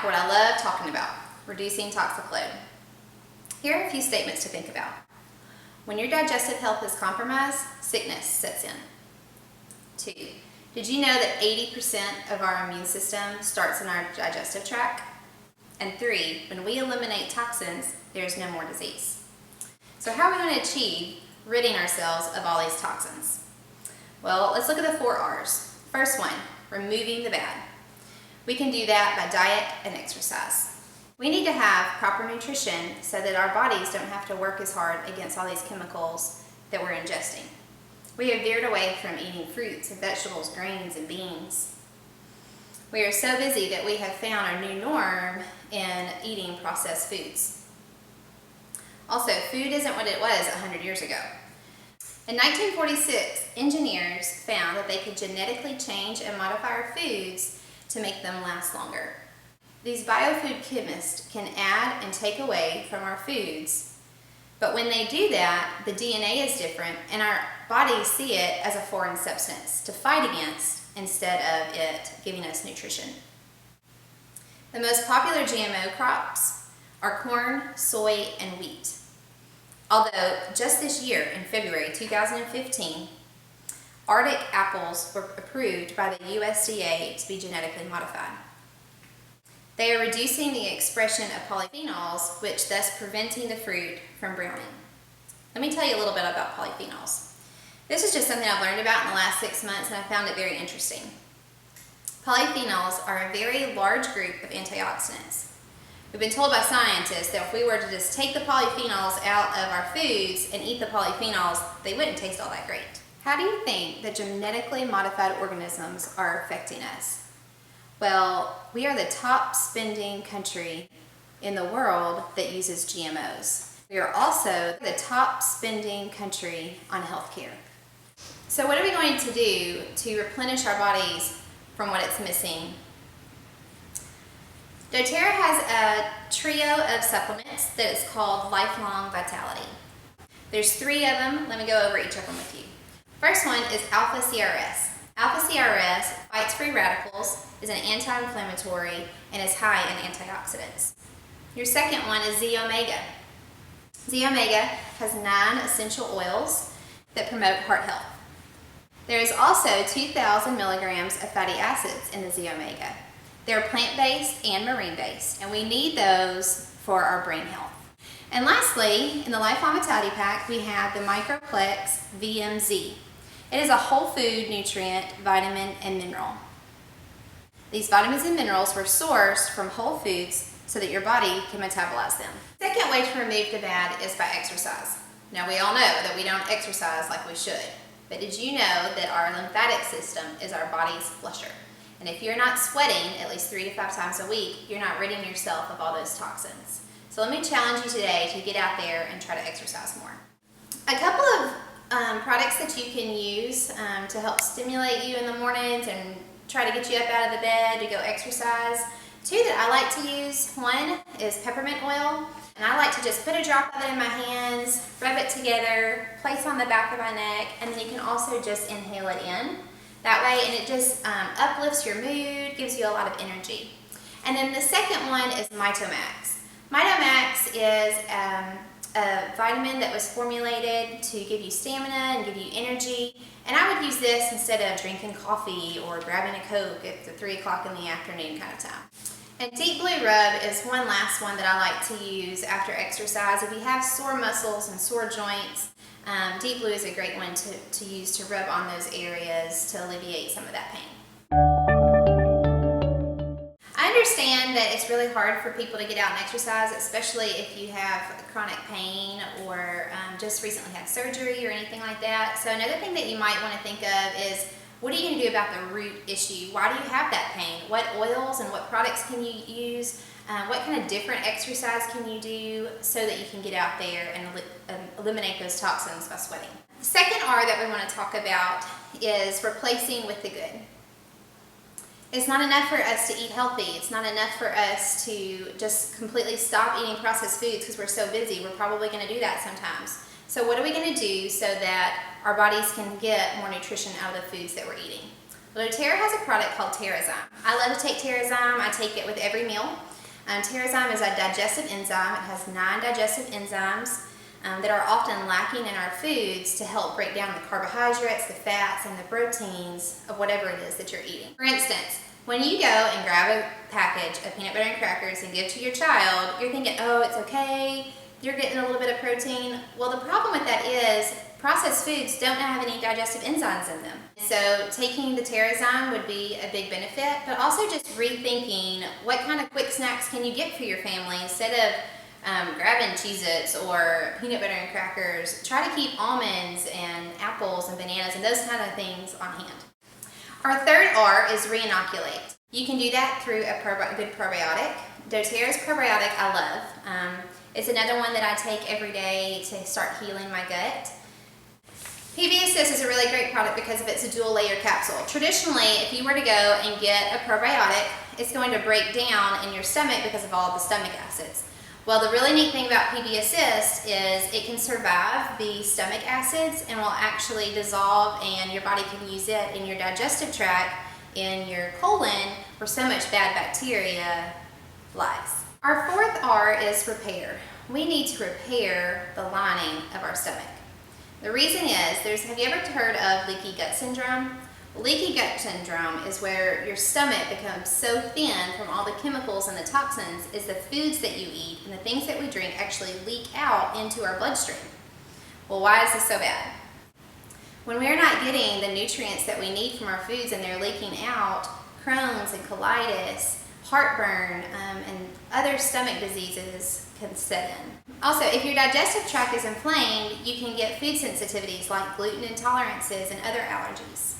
What I love talking about, reducing toxic load. Here are a few statements to think about. When your digestive health is compromised, sickness sets in. 2. Did you know that 80% of our immune system starts in our digestive tract? And 3, when we eliminate toxins, there's no more disease. So how are we going to achieve ridding ourselves of all these toxins? Well, let's look at the 4 R's. First one, removing the bad. We can do that by diet and exercise. We need to have proper nutrition so that our bodies don't have to work as hard against all these chemicals that we're ingesting. We have veered away from eating fruits and vegetables, grains and beans. We are so busy that we have found our new norm in eating processed foods. Also, food isn't what it was 100 years ago. In 1946, engineers found that they could genetically change and modify our foods to make them last longer. These biofood chemists can add and take away from our foods, but when they do that, the DNA is different and our bodies see it as a foreign substance to fight against instead of it giving us nutrition. The most popular GMO crops are corn, soy, and wheat. Although just this year, in February 2015, Arctic apples were approved by the USDA to be genetically modified. They are reducing the expression of polyphenols, which thus preventing the fruit from browning. Let me tell you a little bit about polyphenols. This is just something I've learned about in the last 6 months and I found it very interesting. Polyphenols are a very large group of antioxidants. We've been told by scientists that if we were to just take the polyphenols out of our foods and eat the polyphenols, they wouldn't taste all that great. How do you think that genetically modified organisms are affecting us? Well, we are the top spending country in the world that uses GMOs. We are also the top spending country on healthcare. So what are we going to do to replenish our bodies from what it's missing? doTERRA has a trio of supplements that is called Lifelong Vitality. There's 3 of them. Let me go over each of them with you. First one is Alpha CRS. Alpha CRS fights free radicals, is an anti-inflammatory, and is high in antioxidants. Your second one is Z Omega. Z Omega has 9 essential oils that promote heart health. There is also 2,000 milligrams of fatty acids in the Z Omega. They're plant-based and marine-based, and we need those for our brain health. And lastly, in the Lifelong Vitality Pack, we have the Microplex VMZ. It is a whole food nutrient, vitamin, and mineral. These vitamins and minerals were sourced from whole foods so that your body can metabolize them. The second way to remove the bad is by exercise. Now, we all know that we don't exercise like we should, but did you know that our lymphatic system is our body's flusher? And if you're not sweating at least 3 to 5 times a week, you're not ridding yourself of all those toxins. So let me challenge you today to get out there and try to exercise more. A couple of products that you can use to help stimulate you in the mornings and try to get you up out of the bed to go exercise. 2 that I like to use. One is peppermint oil, and I like to just put a drop of it in my hands, rub it together, place on the back of my neck, and then you can also just inhale it in. That way, and it just uplifts your mood, gives you a lot of energy. And then the second one is Mitomax. Mitomax is a vitamin that was formulated to give you stamina and give you energy. And I would use this instead of drinking coffee or grabbing a Coke at the 3 o'clock in the afternoon kind of time. And Deep Blue Rub is one last one that I like to use after exercise. If you have sore muscles and sore joints, Deep Blue is a great one to use to rub on those areas to alleviate some of that pain. I understand that it's really hard for people to get out and exercise, especially if you have chronic pain or just recently had surgery or anything like that. So another thing that you might want to think of is, what are you going to do about the root issue? Why do you have that pain? What oils and what products can you use? What kind of different exercise can you do so that you can get out there and eliminate those toxins by sweating? The second R that we want to talk about is replacing with the good. It's not enough for us to eat healthy. It's not enough for us to just completely stop eating processed foods because we're so busy. We're probably going to do that sometimes. So what are we going to do so that our bodies can get more nutrition out of the foods that we're eating? Well, doTERRA has a product called Terrazyme. I love to take Terrazyme. I take it with every meal. Terrazyme is a digestive enzyme. It has 9 digestive enzymes that are often lacking in our foods to help break down the carbohydrates, the fats, and the proteins of whatever it is that you're eating. For instance, when you go and grab a package of peanut butter and crackers and give to your child, you're thinking, oh, it's okay, you're getting a little bit of protein. Well, the problem with that is processed foods don't have any digestive enzymes in them. So taking the Terrazyme would be a big benefit, but also just rethinking what kind of quick snacks can you get for your family instead of grabbing Cheez-Its or peanut butter and crackers. Try to keep almonds and apples and bananas and those kind of things on hand. Our third R is reinoculate. You can do that through a good probiotic. doTERRA's probiotic I love. It's another one that I take every day to start healing my gut. PB Assist is a really great product because of its dual layer capsule. Traditionally, if you were to go and get a probiotic, it's going to break down in your stomach because of all the stomach acids. Well, the really neat thing about PB Assist is it can survive the stomach acids and will actually dissolve, and your body can use it in your digestive tract, in your colon, where so much bad bacteria lies. Our fourth R is repair. We need to repair the lining of our stomach. The reason is, have you ever heard of leaky gut syndrome? Leaky gut syndrome is where your stomach becomes so thin from all the chemicals and the toxins is the foods that you eat and the things that we drink actually leak out into our bloodstream. Well, why is this so bad? When we're not getting the nutrients that we need from our foods and they're leaking out, Crohn's and colitis, heartburn, and other stomach diseases can set in. Also, if your digestive tract is inflamed, you can get food sensitivities like gluten intolerances and other allergies.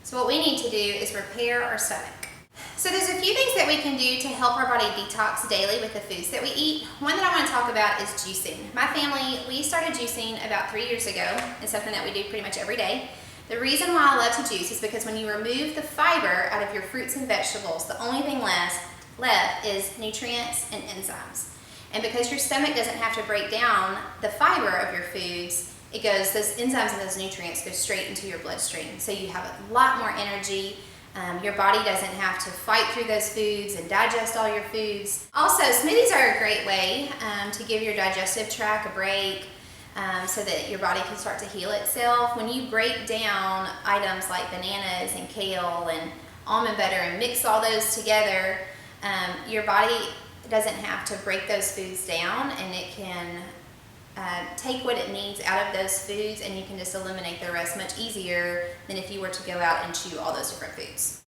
So what we need to do is repair our stomach. So there's a few things that we can do to help our body detox daily with the foods that we eat. One that I want to talk about is juicing. My family, we started juicing about 3 years ago. It's something that we do pretty much every day. The reason why I love to juice is because when you remove the fiber out of your fruits and vegetables, the only thing left is nutrients and enzymes. And because your stomach doesn't have to break down the fiber of your foods, those enzymes and those nutrients go straight into your bloodstream. So you have a lot more energy. Your body doesn't have to fight through those foods and digest all your foods. Also, smoothies are a great way to give your digestive tract a break so that your body can start to heal itself. When you break down items like bananas and kale and almond butter and mix all those together, your body doesn't have to break those foods down, and it can take what it needs out of those foods, and you can just eliminate the rest much easier than if you were to go out and chew all those different foods.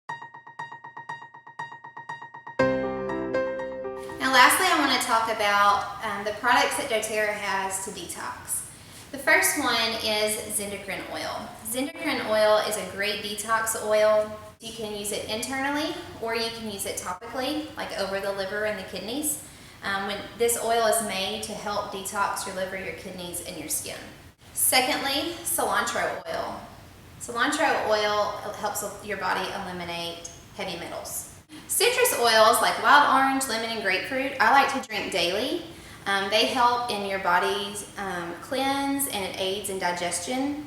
Now lastly, I want to talk about the products that doTERRA has to detox. The first one is Zendocrine oil. Zendocrine oil is a great detox oil. You can use it internally or you can use it topically, like over the liver and the kidneys. When this oil is made to help detox your liver, your kidneys, and your skin. Secondly, cilantro oil. Cilantro oil helps your body eliminate heavy metals. Citrus oils like wild orange, lemon, and grapefruit, I like to drink daily. They help in your body's cleanse, and it aids in digestion.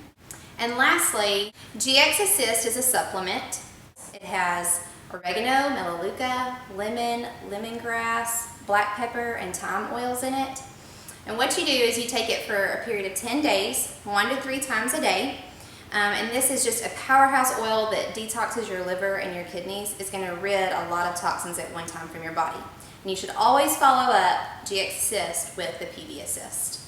And lastly, GX Assist is a supplement. It has oregano, melaleuca, lemon, lemongrass, black pepper, and thyme oils in it. And what you do is you take it for a period of 10 days, 1 to 3 times a day. And this is just a powerhouse oil that detoxes your liver and your kidneys. It's going to rid a lot of toxins at one time from your body. And you should always follow up GX Assist with the PB Assist.